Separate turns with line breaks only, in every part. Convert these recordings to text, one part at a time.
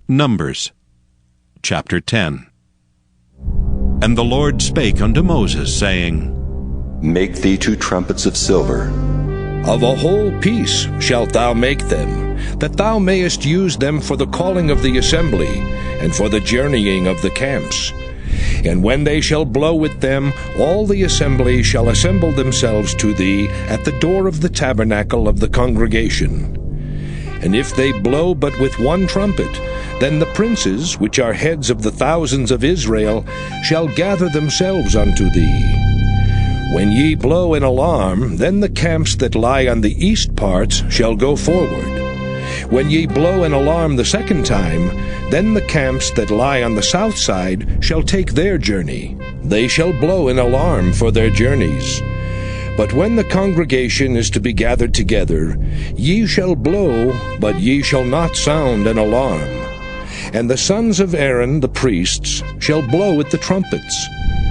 Numbers chapter 10. And the Lord spake unto Moses, saying,
Make thee 2 trumpets of silver.
Of a whole piece shalt thou make them, that thou mayest use them for the calling of the assembly, and for the journeying of the camps. And when they shall blow with them, all the assembly shall assemble themselves to thee at the door of the tabernacle of the congregation. And if they blow but with 1 trumpet, then the princes, which are heads of the thousands of Israel, shall gather themselves unto thee. When ye blow an alarm, then the camps that lie on the east parts shall go forward. When ye blow an alarm the 2nd time, then the camps that lie on the south side shall take their journey. They shall blow an alarm for their journeys. But when the congregation is to be gathered together, ye shall blow, but ye shall not sound an alarm. And the sons of Aaron the priests shall blow with the trumpets,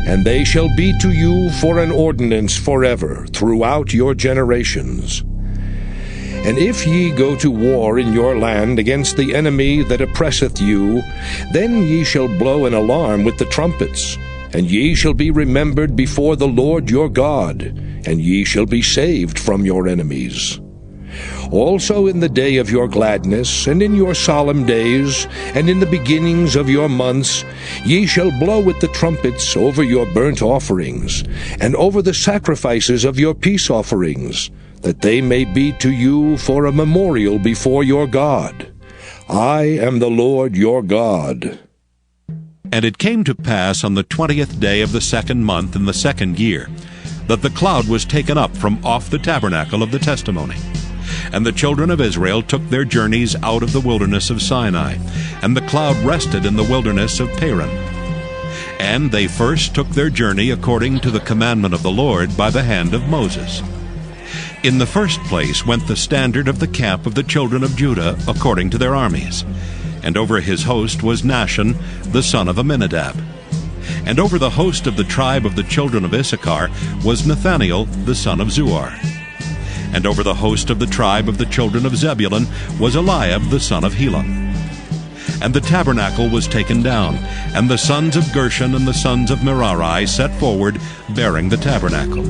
and they shall be to you for an ordinance forever throughout your generations. And if ye go to war in your land against the enemy that oppresseth you, then ye shall blow an alarm with the trumpets, and ye shall be remembered before the Lord your God, and ye shall be saved from your enemies. Also in the day of your gladness, and in your solemn days, and in the beginnings of your months, ye shall blow with the trumpets over your burnt offerings, and over the sacrifices of your peace offerings, that they may be to you for a memorial before your God. I am the Lord your God.
And it came to pass on the 20th day of the 2nd month in the 2nd year, that the cloud was taken up from off the tabernacle of the testimony. And the children of Israel took their journeys out of the wilderness of Sinai, and the cloud rested in the wilderness of Paran. And they first took their journey according to the commandment of the Lord by the hand of Moses. In the first place went the standard of the camp of the children of Judah according to their armies. And over his host was Nahshon the son of Amminadab. And over the host of the tribe of the children of Issachar was Nathaniel the son of Zuar. And over the host of the tribe of the children of Zebulun was Eliab the son of Helon. And the tabernacle was taken down, and the sons of Gershon and the sons of Merari set forward, bearing the tabernacle.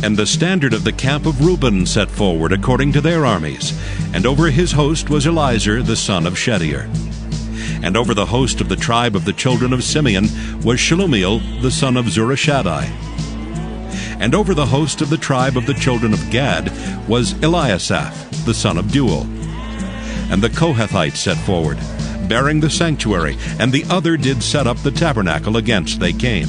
And the standard of the camp of Reuben set forward according to their armies, and over his host was Elizur the son of Shedeur. And over the host of the tribe of the children of Simeon was Shelumiel the son of Zurishaddai. And over the host of the tribe of the children of Gad was Eliasaph the son of Deuel. And the Kohathites set forward, bearing the sanctuary, and the other did set up the tabernacle against they came.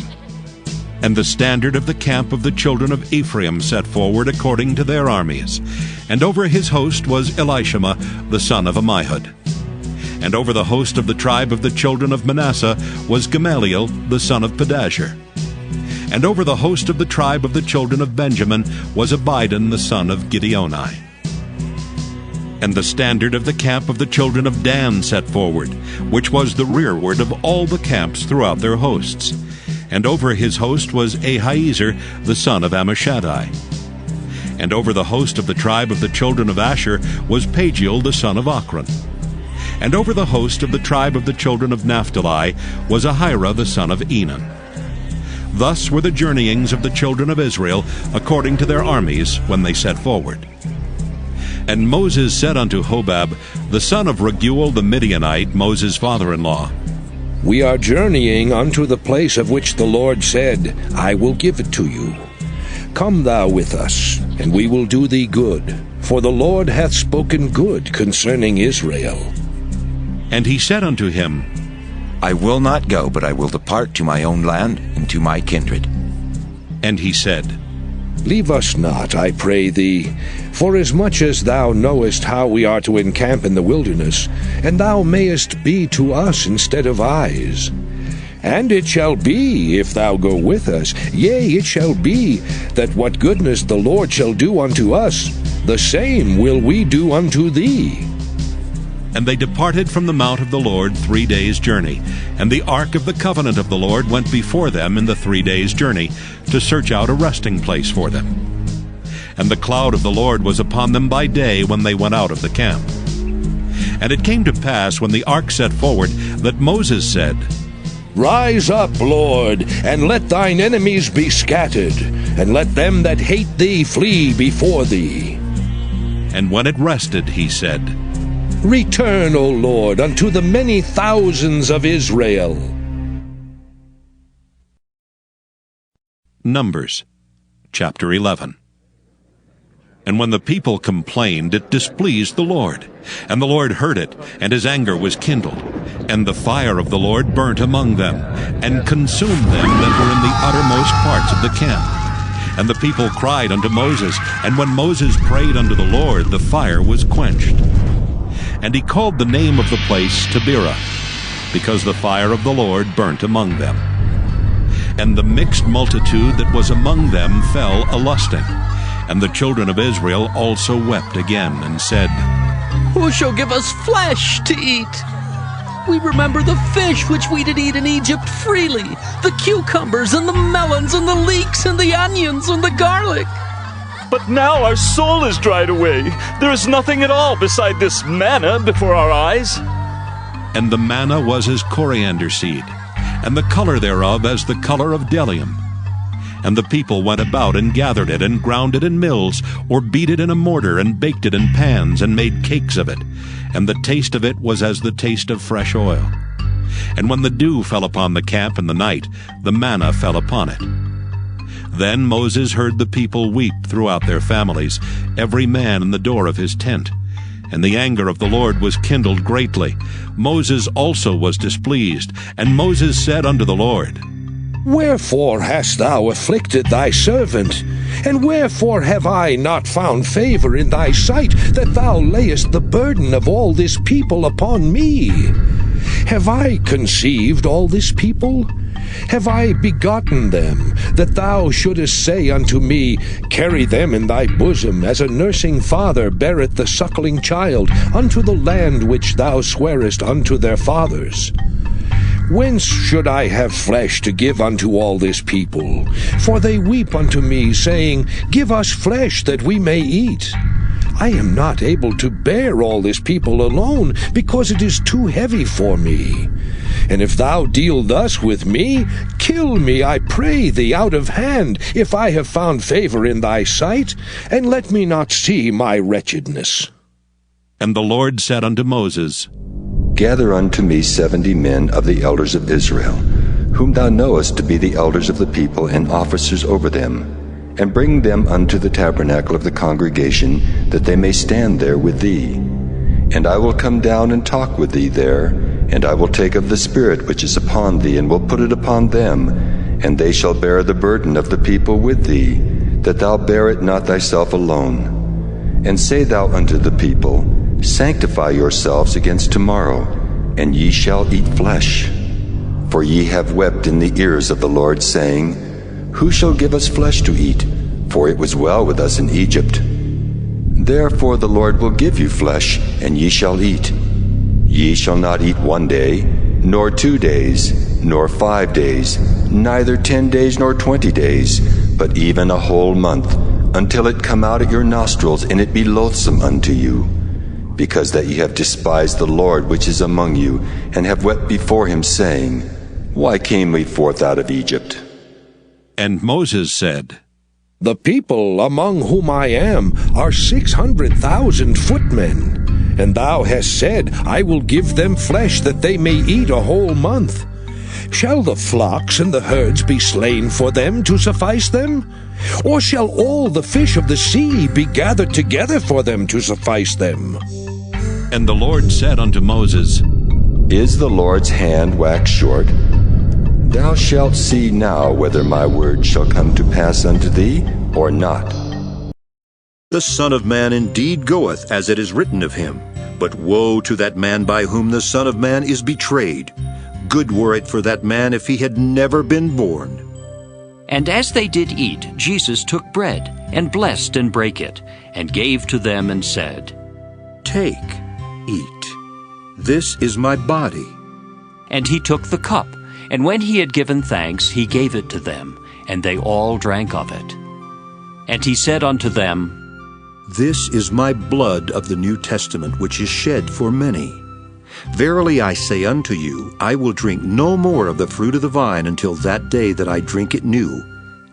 And the standard of the camp of the children of Ephraim set forward according to their armies. And over his host was Elishama the son of Ammihud. And over the host of the tribe of the children of Manasseh was Gamaliel the son of Pedahzur. And over the host of the tribe of the children of Benjamin was Abidan the son of Gideoni. And the standard of the camp of the children of Dan set forward, which was the rearward of all the camps throughout their hosts. And over his host was Ahiezer the son of Ammishaddai. And over the host of the tribe of the children of Asher was Pagiel the son of Ochran. And over the host of the tribe of the children of Naphtali was Ahira the son of Enan. Thus were the journeyings of the children of Israel according to their armies when they set forward. And Moses said unto Hobab, the son of Raguel the Midianite, Moses' father-in-law,
We are journeying unto the place of which the Lord said, I will give it to you. Come thou with us, and we will do thee good, for the Lord hath spoken good concerning Israel.
And he said unto him,
I will not go, but I will depart to my own land and to my kindred.
And he said,
Leave us not, I pray thee, forasmuch as thou knowest how we are to encamp in the wilderness, and thou mayest be to us instead of eyes. And it shall be, if thou go with us, yea, it shall be, that what goodness the Lord shall do unto us, the same will we do unto thee.
And they departed from the mount of the Lord 3 days' journey, and the ark of the covenant of the Lord went before them in the 3 days' journey, to search out a resting place for them. And the cloud of the Lord was upon them by day when they went out of the camp. And it came to pass, when the ark set forward, that Moses said,
Rise up, Lord, and let thine enemies be scattered, and let them that hate thee flee before thee.
And when it rested, he said,
Return, O Lord, unto the many thousands of Israel.
Numbers chapter 11. And when the people complained, it displeased the Lord. And the Lord heard it, and his anger was kindled. And the fire of the Lord burnt among them, and consumed them that were in the uttermost parts of the camp. And the people cried unto Moses, and when Moses prayed unto the Lord, the fire was quenched. And he called the name of the place Taberah, because the fire of the Lord burnt among them. And the mixed multitude that was among them fell a-lusting. And the children of Israel also wept again, and said,
Who shall give us flesh to eat? We remember the fish which we did eat in Egypt freely, the cucumbers and the melons and the leeks and the onions and the garlic.
But now our soul is dried away. There is nothing at all beside this manna before our eyes.
And the manna was as coriander seed, and the color thereof as the color of bdellium. And the people went about and gathered it, and ground it in mills, or beat it in a mortar, and baked it in pans, and made cakes of it. And the taste of it was as the taste of fresh oil. And when the dew fell upon the camp in the night, the manna fell upon it. Then Moses heard the people weep throughout their families, every man in the door of his tent. And the anger of the Lord was kindled greatly. Moses also was displeased. And Moses said unto the Lord,
Wherefore hast thou afflicted thy servant? And wherefore have I not found favor in thy sight, that thou layest the burden of all this people upon me? Have I conceived all this people? Have I begotten them, that thou shouldest say unto me, Carry them in thy bosom, as a nursing father beareth the suckling child, unto the land which thou swarest unto their fathers? Whence should I have flesh to give unto all this people? For they weep unto me, saying, Give us flesh that we may eat. I am not able to bear all this people alone, because it is too heavy for me. And if thou deal thus with me, kill me, I pray thee, out of hand, if I have found favor in thy sight, and let me not see my wretchedness.
And the Lord said unto Moses,
Gather unto me 70 men of the elders of Israel, whom thou knowest to be the elders of the people and officers over them, and bring them unto the tabernacle of the congregation, that they may stand there with thee. And I will come down and talk with thee there, and I will take of the Spirit which is upon thee, and will put it upon them, and they shall bear the burden of the people with thee, that thou bear it not thyself alone. And say thou unto the people, Sanctify yourselves against tomorrow, and ye shall eat flesh. For ye have wept in the ears of the Lord, saying, Who shall give us flesh to eat? For it was well with us in Egypt. Therefore the Lord will give you flesh, and ye shall eat. Ye shall not eat 1 day, nor 2 days, nor 5 days, neither 10 days nor 20 days, but even a whole month, until it come out at your nostrils, and it be loathsome unto you. Because that ye have despised the Lord which is among you, and have wept before him, saying, Why came we forth out of Egypt?
And Moses said,
The people among whom I am are 600,000 footmen. And thou hast said, I will give them flesh that they may eat a whole month. Shall the flocks and the herds be slain for them to suffice them? Or shall all the fish of the sea be gathered together for them to suffice them?
And the Lord said unto Moses,
Is the Lord's hand waxed short? Thou shalt see now whether my word shall come to pass unto thee, or not.
The Son of Man indeed goeth, as it is written of him. But woe to that man by whom the Son of Man is betrayed. Good were it for that man if he had never been born.
And as they did eat, Jesus took bread, and blessed and brake it, and gave to them, and said,
Take, eat. This is my body.
And he took the cup, and when he had given thanks, he gave it to them, and they all drank of it. And he said unto them,
This is my blood of the New Testament, which is shed for many. Verily I say unto you, I will drink no more of the fruit of the vine until that day that I drink it new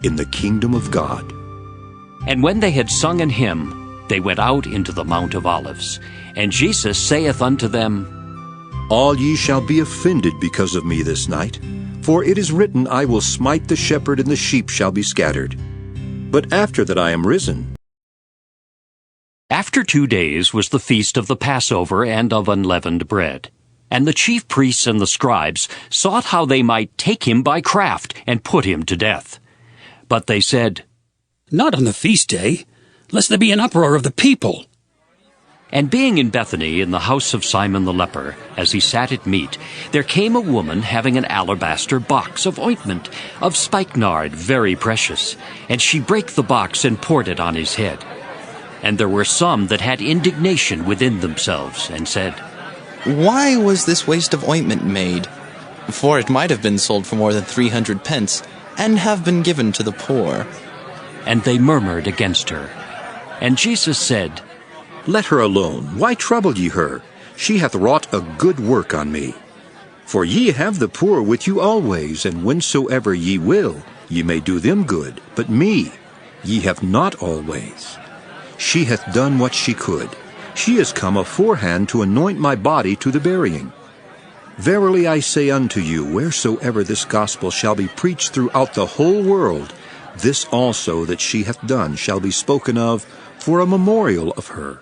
in the kingdom of God."
And when they had sung an hymn, they went out into the Mount of Olives. And Jesus saith unto them,
"All ye shall be offended because of me this night. For it is written, I will smite the shepherd, and the sheep shall be scattered. But after that I am risen."
After 2 days was the feast of the Passover and of unleavened bread. And the chief priests and the scribes sought how they might take him by craft, and put him to death. But they said,
Not on the feast day, lest there be an uproar of the people.
And being in Bethany in the house of Simon the leper, as he sat at meat, there came a woman having an alabaster box of ointment, of spikenard very precious, and she brake the box and poured it on his head. And there were some that had indignation within themselves, and said,
"Why was this waste of ointment made? For it might have been sold for more than 300 pence, and have been given to the poor."
And they murmured against her. And Jesus said,
"Let her alone. Why trouble ye her? She hath wrought a good work on me. For ye have the poor with you always, and whensoever ye will, ye may do them good. But me ye have not always. She hath done what she could. She is come aforehand to anoint my body to the burying. Verily I say unto you, wheresoever this gospel shall be preached throughout the whole world, this also that she hath done shall be spoken of for a memorial of her."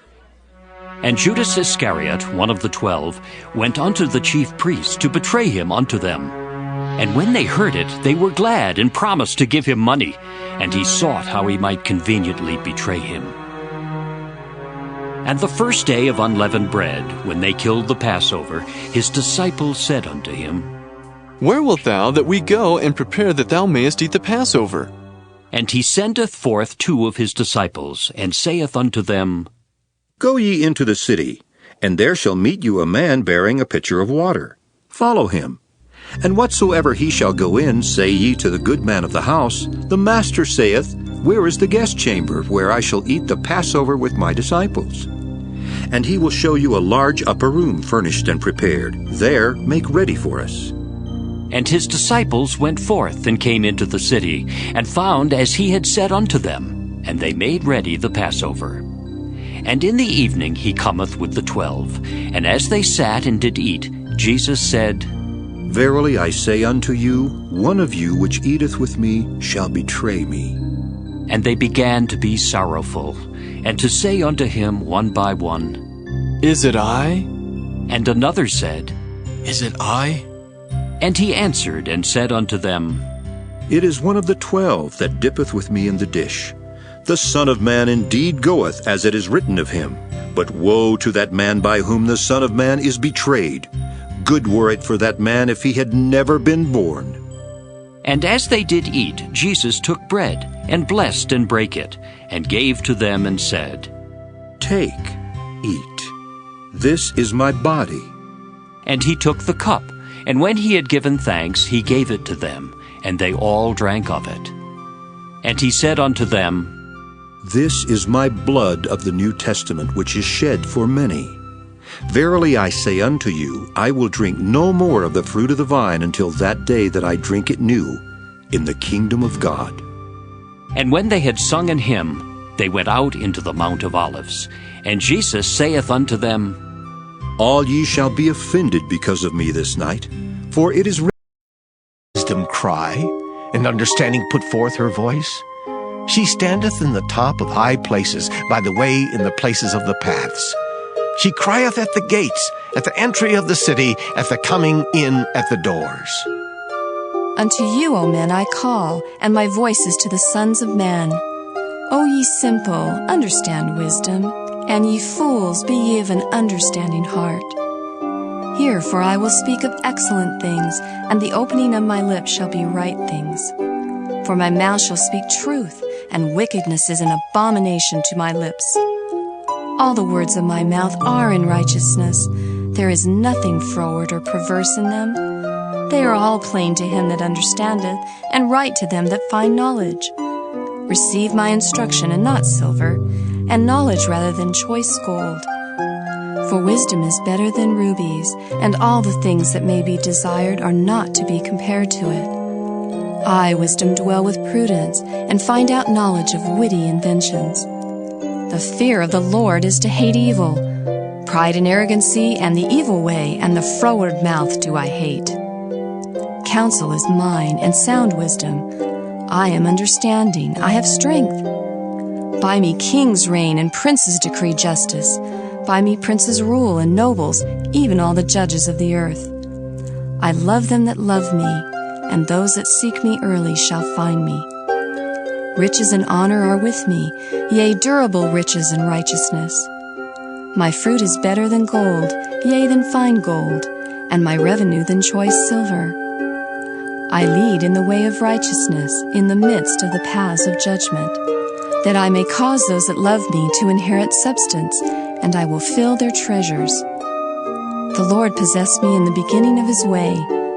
And Judas Iscariot, one of the 12, went unto the chief priests to betray him unto them. And when they heard it, they were glad, and promised to give him money. And he sought how he might conveniently betray him. And the first day of unleavened bread, when they killed the Passover, his disciples said unto him,
"Where wilt thou that we go and prepare that thou mayest eat the Passover?"
And he sendeth forth 2 of his disciples, and saith unto them,
"Go ye into the city, and there shall meet you a man bearing a pitcher of water. Follow him. And whatsoever he shall go in, say ye to the good man of the house, The master saith, Where is the guest chamber, where I shall eat the Passover with my disciples? And he will show you a large upper room furnished and prepared. There make ready for us."
And his disciples went forth, and came into the city, and found as he had said unto them, and they made ready the Passover. And in the evening he cometh with the 12, and as they sat and did eat, Jesus said,
"Verily I say unto you, one of you which eateth with me shall betray me."
And they began to be sorrowful, and to say unto him one by one,
"Is it I?"
And another said,
"Is it I?"
And he answered and said unto them,
"It is one of the 12 that dippeth with me in the dish. The Son of Man indeed goeth, as it is written of him. But woe to that man by whom the Son of Man is betrayed. Good were it for that man if he had never been born."
And as they did eat, Jesus took bread, and blessed and brake it, and gave to them, and said,
"Take, eat. This is my body."
And he took the cup, and when he had given thanks, he gave it to them, and they all drank of it. And he said unto them,
"This is my blood of the New Testament, which is shed for many. Verily I say unto you, I will drink no more of the fruit of the vine until that day that I drink it new in the kingdom of God."
And when they had sung an hymn, they went out into the Mount of Olives. And Jesus saith unto them,
"All ye shall be offended because of me this night, for it is written,
Wisdom cry, and understanding put forth her voice. She standeth in the top of high places, by the way in the places of the paths. She crieth at the gates, at the entry of the city, at the coming in at the doors."
Unto you, O men, I call, and my voice is to the sons of men. O ye simple, understand wisdom, and ye fools, be ye of an understanding heart. Hear, for I will speak of excellent things, and the opening of my lips shall be right things. For my mouth shall speak truth, and wickedness is an abomination to my lips. All the words of my mouth are in righteousness. There is nothing froward or perverse in them. They are all plain to him that understandeth, and right to them that find knowledge. Receive my instruction, and not silver, and knowledge rather than choice gold. For wisdom is better than rubies, and all the things that may be desired are not to be compared to it. I, wisdom, dwell with prudence, and find out knowledge of witty inventions. The fear of the Lord is to hate evil. Pride and arrogancy, and the evil way, and the froward mouth do I hate. Counsel is mine, and sound wisdom. I am understanding, I have strength. By me kings reign, and princes decree justice. By me princes rule, and nobles, even all the judges of the earth. I love them that love me, and those that seek me early shall find me. Riches and honor are with me, yea, durable riches and righteousness. My fruit is better than gold, yea, than fine gold, and my revenue than choice silver. I lead in the way of righteousness, in the midst of the paths of judgment, that I may cause those that love me to inherit substance, and I will fill their treasures. The Lord possessed me in the beginning of his way,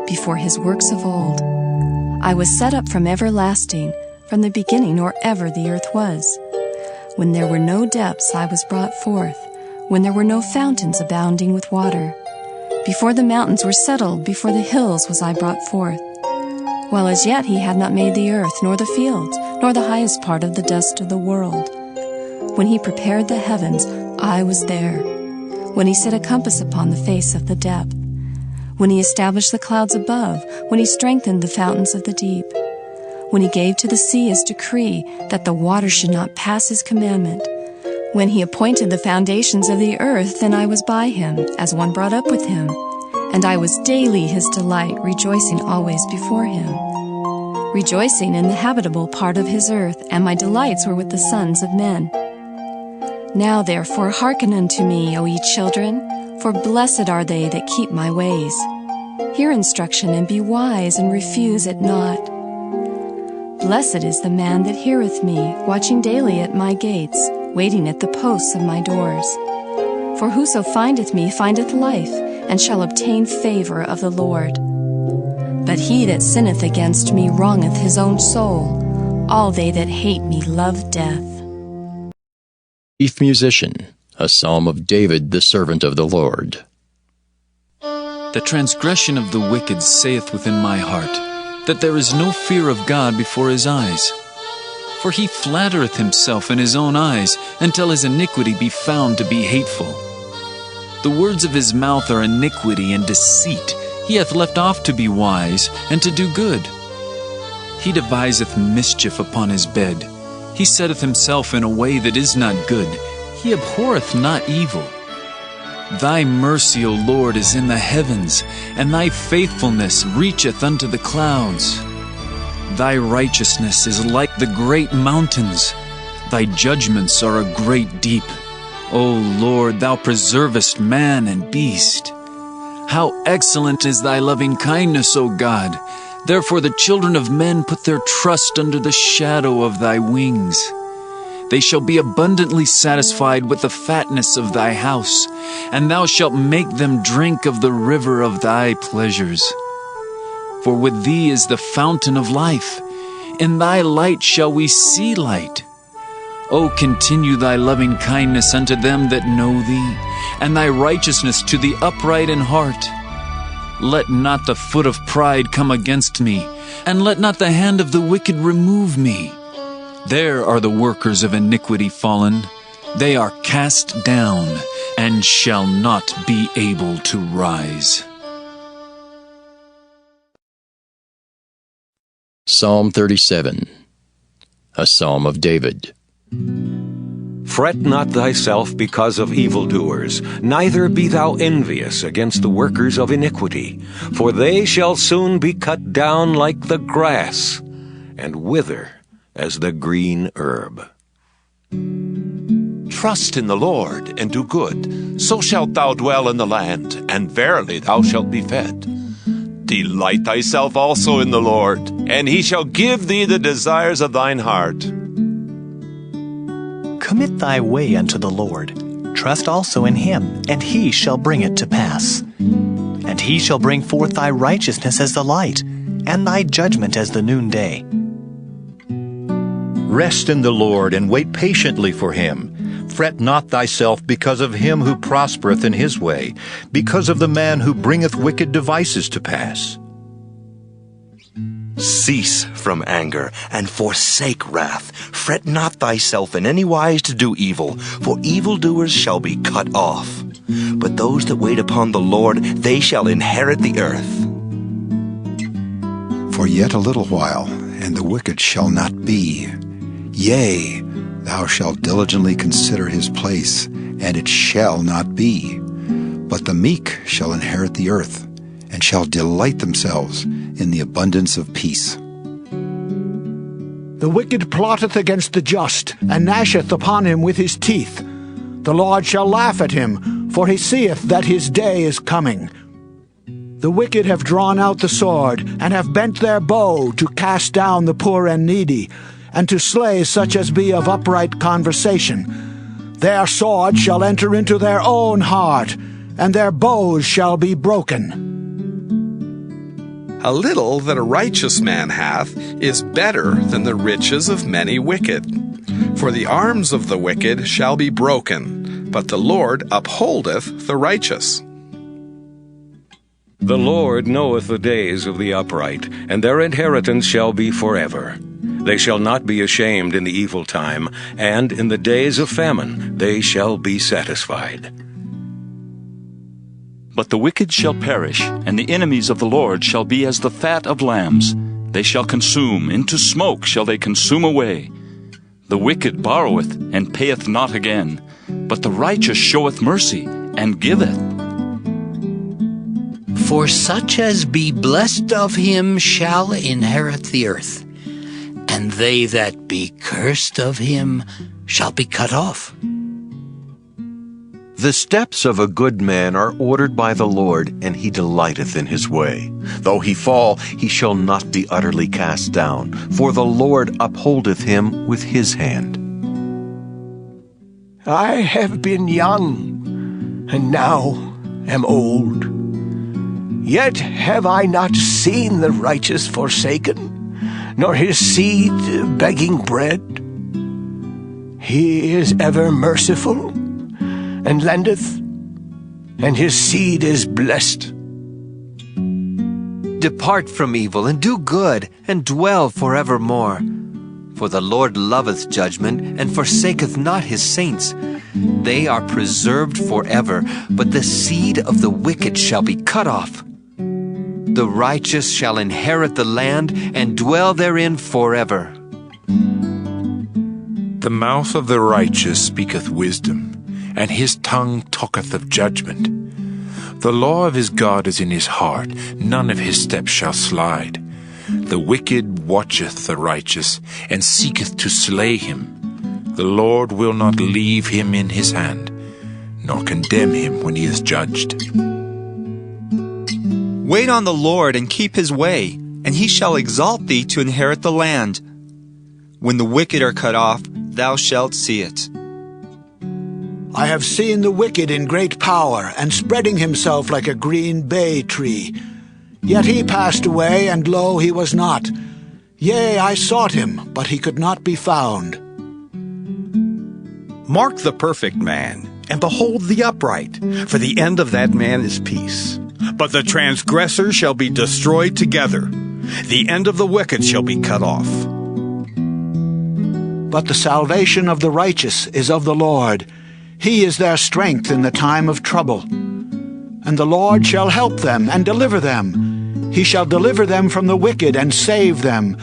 before his works of old. I was set up from everlasting, from the beginning or ever the earth was. When there were no depths, I was brought forth, when there were no fountains abounding with water. Before the mountains were settled, before the hills was I brought forth. While as yet he had not made the earth, nor the fields, nor the highest part of the dust of the world. When he prepared the heavens, I was there. When he set a compass upon the face of the depth. When he established the clouds above, when he strengthened the fountains of the deep. When he gave to the sea his decree, that the water should not pass his commandment. When he appointed the foundations of the earth, then I was by him, as one brought up with him. And I was daily his delight, rejoicing always before him. Rejoicing in the habitable part of his earth, and my delights were with the sons of men. Now therefore hearken unto me, O ye children, for blessed are they that keep my ways. Hear instruction, and be wise, and refuse it not. Blessed is the man that heareth me, watching daily at my gates, waiting at the posts of my doors. For whoso findeth me findeth life, and shall obtain favor of the Lord. But he that sinneth against me wrongeth his own soul. All they that hate me love death.
Chief Musician, a psalm of David, the servant of the Lord.
The transgression of the wicked saith within my heart, that there is no fear of God before his eyes. For he flattereth himself in his own eyes, until his iniquity be found to be hateful. The words of his mouth are iniquity and deceit. He hath left off to be wise, and to do good. He deviseth mischief upon his bed. He setteth himself in a way that is not good. He abhorreth not evil. Thy mercy, O Lord, is in the heavens, and thy faithfulness reacheth unto the clouds. Thy righteousness is like the great mountains. Thy judgments are a great deep. O Lord, thou preservest man and beast. How excellent is thy loving kindness, O God! Therefore the children of men put their trust under the shadow of thy wings. They shall be abundantly satisfied with the fatness of thy house, and thou shalt make them drink of the river of thy pleasures. For with thee is the fountain of life. In thy light shall we see light. O continue thy loving kindness unto them that know thee, and thy righteousness to the upright in heart. Let not the foot of pride come against me, and let not the hand of the wicked remove me. There are the workers of iniquity fallen. They are cast down, and shall not be able to rise.
Psalm 37, a psalm of David.
Fret not thyself because of evildoers, neither be thou envious against the workers of iniquity, for they shall soon be cut down like the grass, and wither as the green herb.
Trust in the Lord, and do good, so shalt thou dwell in the land, and verily thou shalt be fed. Delight thyself also in the Lord, and he shall give thee the desires of thine heart.
Commit thy way unto the Lord. Trust also in him, and he shall bring it to pass. And he shall bring forth thy righteousness as the light, and thy judgment as the noonday.
Rest in the Lord and wait patiently for him. Fret not thyself because of him who prospereth in his way, because of the man who bringeth wicked devices to pass.
Cease from anger, and forsake wrath. Fret not thyself in any wise to do evil, for evildoers shall be cut off. But those that wait upon the Lord, they shall inherit the earth.
For yet a little while, and the wicked shall not be. Yea, thou shalt diligently consider his place, and it shall not be. But the meek shall inherit the earth, and shall delight themselves in the abundance of peace.
The wicked plotteth against the just, and gnasheth upon him with his teeth. The Lord shall laugh at him, for he seeth that his day is coming. The wicked have drawn out the sword, and have bent their bow to cast down the poor and needy, and to slay such as be of upright conversation. Their sword shall enter into their own heart, and their bows shall be broken.
A little that a righteous man hath is better than the riches of many wicked. For the arms of the wicked shall be broken, but the Lord upholdeth the righteous.
The Lord knoweth the days of the upright, and their inheritance shall be forever. They shall not be ashamed in the evil time, and in the days of famine they shall be satisfied.
But the wicked shall perish, and the enemies of the Lord shall be as the fat of lambs. They shall consume, into smoke shall they consume away. The wicked borroweth, and payeth not again, but the righteous showeth mercy, and giveth.
For such as be blessed of him shall inherit the earth, and they that be cursed of him shall be cut off.
The steps of a good man are ordered by the Lord, and he delighteth in his way. Though he fall, he shall not be utterly cast down, for the Lord upholdeth him with his hand.
I have been young, and now am old. Yet have I not seen the righteous forsaken, nor his seed begging bread. He is ever merciful, and lendeth, and his seed is blessed.
Depart from evil, and do good, and dwell forevermore. For the Lord loveth judgment, and forsaketh not his saints. They are preserved forever, but the seed of the wicked shall be cut off. The righteous shall inherit the land, and dwell therein forever.
The mouth of the righteous speaketh wisdom, and his tongue talketh of judgment. The law of his God is in his heart, none of his steps shall slide. The wicked watcheth the righteous, and seeketh to slay him. The Lord will not leave him in his hand, nor condemn him when he is judged.
Wait on the Lord, and keep his way, and he shall exalt thee to inherit the land. When the wicked are cut off, thou shalt see it.
I have seen the wicked in great power, and spreading himself like a green bay tree. Yet he passed away, and lo, he was not. Yea, I sought him, but he could not be found.
Mark the perfect man, and behold the upright, for the end of that man is peace. But the transgressors shall be destroyed together. The end of the wicked shall be cut off.
But the salvation of the righteous is of the Lord. He is their strength in the time of trouble. And the Lord shall help them and deliver them. He shall deliver them from the wicked and save them,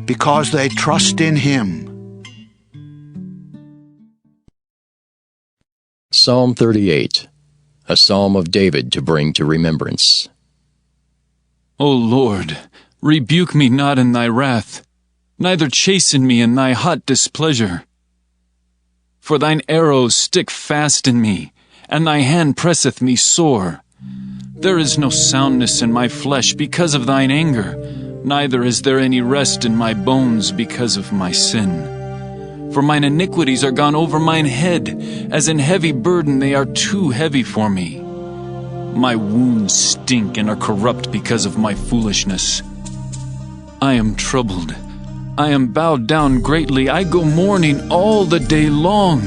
because they trust in him.
Psalm 38, a psalm of David to bring to remembrance.
O Lord, rebuke me not in thy wrath, neither chasten me in thy hot displeasure. For thine arrows stick fast in me, and thy hand presseth me sore. There is no soundness in my flesh because of thine anger, neither is there any rest in my bones because of my sin. For mine iniquities are gone over mine head, as in heavy burden they are too heavy for me. My wounds stink and are corrupt because of my foolishness. I am troubled. I am bowed down greatly. I go mourning all the day long.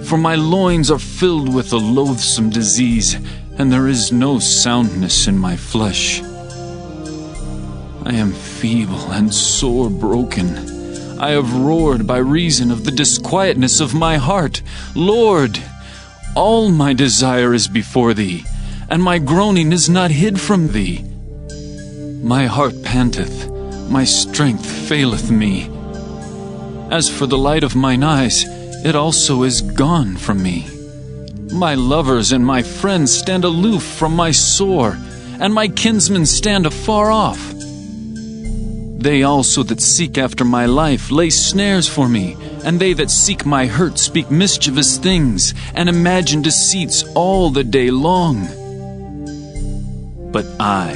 For my loins are filled with a loathsome disease, and there is no soundness in my flesh. I am feeble and sore broken. I have roared by reason of the disquietness of my heart. Lord, all my desire is before thee, and my groaning is not hid from thee. My heart panteth, my strength faileth me. As for the light of mine eyes, it also is gone from me. My lovers and my friends stand aloof from my sore, and my kinsmen stand afar off. They also that seek after my life lay snares for me, and they that seek my hurt speak mischievous things, and imagine deceits all the day long. But I,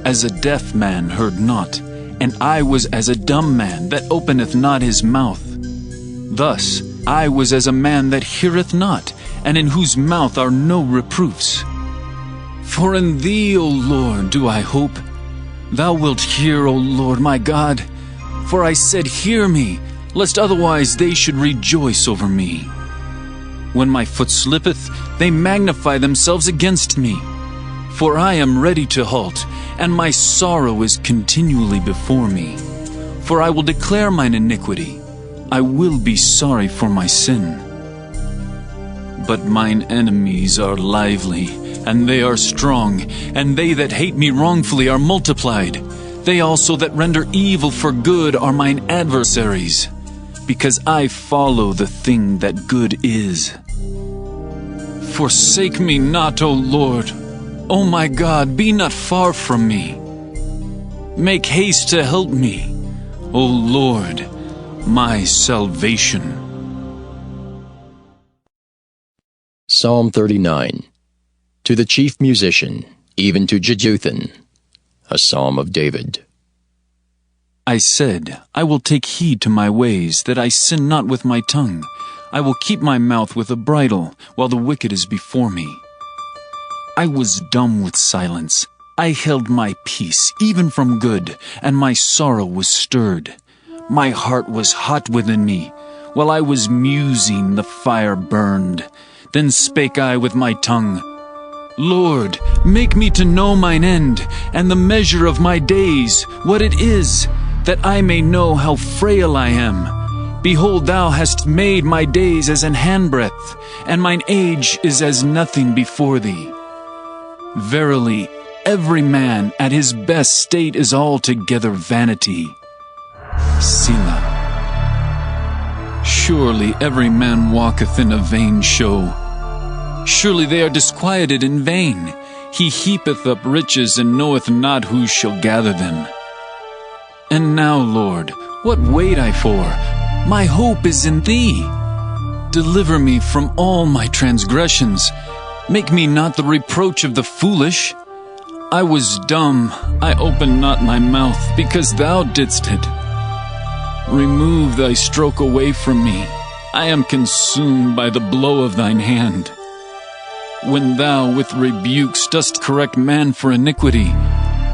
as a deaf man, heard not, and I was as a dumb man that openeth not his mouth. Thus I was as a man that heareth not, and in whose mouth are no reproofs. For in thee, O Lord, do I hope. Thou wilt hear, O Lord my God. For I said, hear me, lest otherwise they should rejoice over me. When my foot slippeth, they magnify themselves against me. For I am ready to halt, and my sorrow is continually before me. For I will declare mine iniquity. I will be sorry for my sin. But mine enemies are lively, and they are strong, and they that hate me wrongfully are multiplied. They also that render evil for good are mine adversaries, because I follow the thing that good is. Forsake me not, O Lord. O my God, be not far from me. Make haste to help me, O Lord, my salvation.
Psalm 39. To the chief musician, even to Jeduthun, a psalm of David.
I said, I will take heed to my ways, that I sin not with my tongue. I will keep my mouth with a bridle, while the wicked is before me. I was dumb with silence. I held my peace, even from good, and my sorrow was stirred. My heart was hot within me. While I was musing, the fire burned. Then spake I with my tongue, Lord, make me to know mine end, and the measure of my days, what it is, that I may know how frail I am. Behold, thou hast made my days as an handbreadth, and mine age is as nothing before thee. Verily, every man at his best state is altogether vanity. Selah. Surely every man walketh in a vain show. Surely they are disquieted in vain. He heapeth up riches, and knoweth not who shall gather them. And now, Lord, what wait I for? My hope is in thee. Deliver me from all my transgressions. Make me not the reproach of the foolish. I was dumb, I opened not my mouth, because thou didst it. Remove thy stroke away from me. I am consumed by the blow of thine hand. When thou with rebukes dost correct man for iniquity,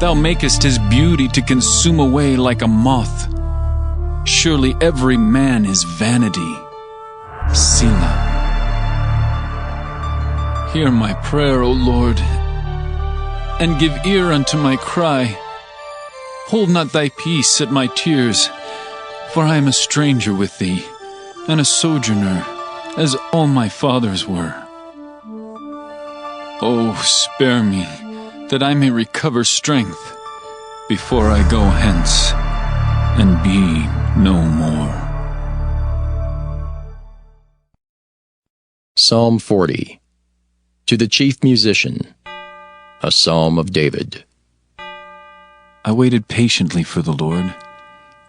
thou makest his beauty to consume away like a moth. Surely every man is vanity. Selah. Hear my prayer, O Lord, and give ear unto my cry. Hold not thy peace at my tears, for I am a stranger with thee, and a sojourner, as all my fathers were. Oh, spare me, that I may recover strength, before I go hence, and be no more.
Psalm 40. To the chief musician, a psalm of David.
I waited patiently for the Lord,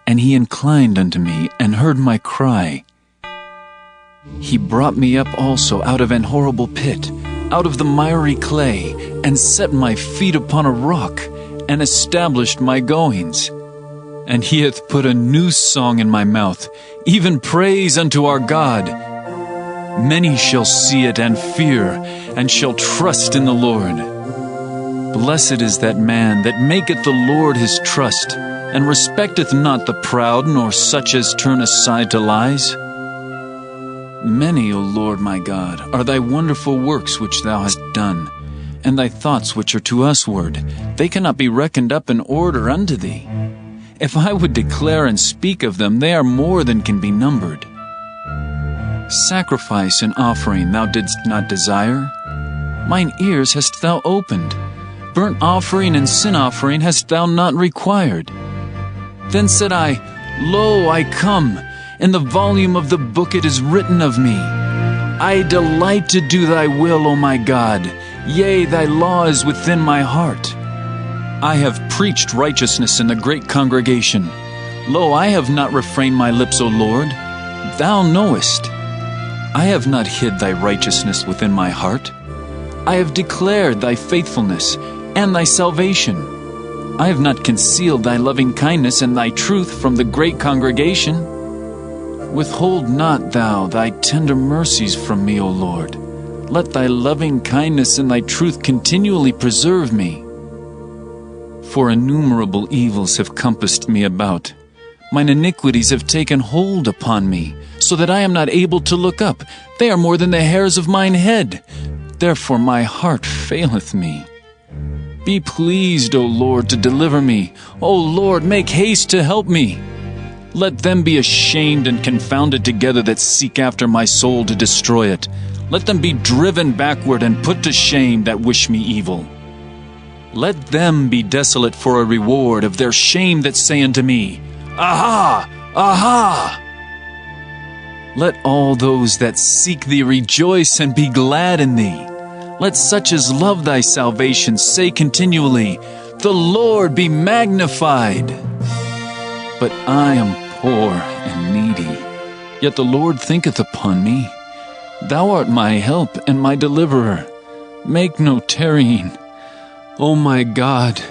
and he inclined unto me, and heard my cry. He brought me up also out of an horrible pit, out of the miry clay, and set my feet upon a rock, and established my goings. And he hath put a new song in my mouth, even praise unto our God. Many shall see it and fear, and shall trust in the Lord. Blessed is that man that maketh the Lord his trust, and respecteth not the proud, nor such as turn aside to lies. Many, O Lord my God, are thy wonderful works which thou hast done, and thy thoughts which are to usward. They cannot be reckoned up in order unto thee. If I would declare and speak of them, they are more than can be numbered. Sacrifice and offering thou didst not desire. Mine ears hast thou opened. Burnt offering and sin offering hast thou not required. Then said I, Lo, I come. In the volume of the book it is written of me. I delight to do thy will, O my God. Yea, thy law is within my heart. I have preached righteousness in the great congregation. Lo, I have not refrained my lips, O Lord. Thou knowest. I have not hid thy righteousness within my heart. I have declared thy faithfulness and thy salvation. I have not concealed thy loving kindness and thy truth from the great congregation. Withhold not thou thy tender mercies from me, O Lord. Let thy loving kindness and thy truth continually preserve me. For innumerable evils have compassed me about. Mine iniquities have taken hold upon me, so that I am not able to look up. They are more than the hairs of mine head. Therefore my heart faileth me. Be pleased, O Lord, to deliver me. O Lord, make haste to help me. Let them be ashamed and confounded together that seek after my soul to destroy it. Let them be driven backward and put to shame that wish me evil. Let them be desolate for a reward of their shame that say unto me, Aha! Aha! Let all those that seek thee rejoice and be glad in thee. Let such as love thy salvation say continually, The Lord be magnified. But I am poor and needy, yet the Lord thinketh upon me. Thou art my help and my deliverer. Make no tarrying. O my God,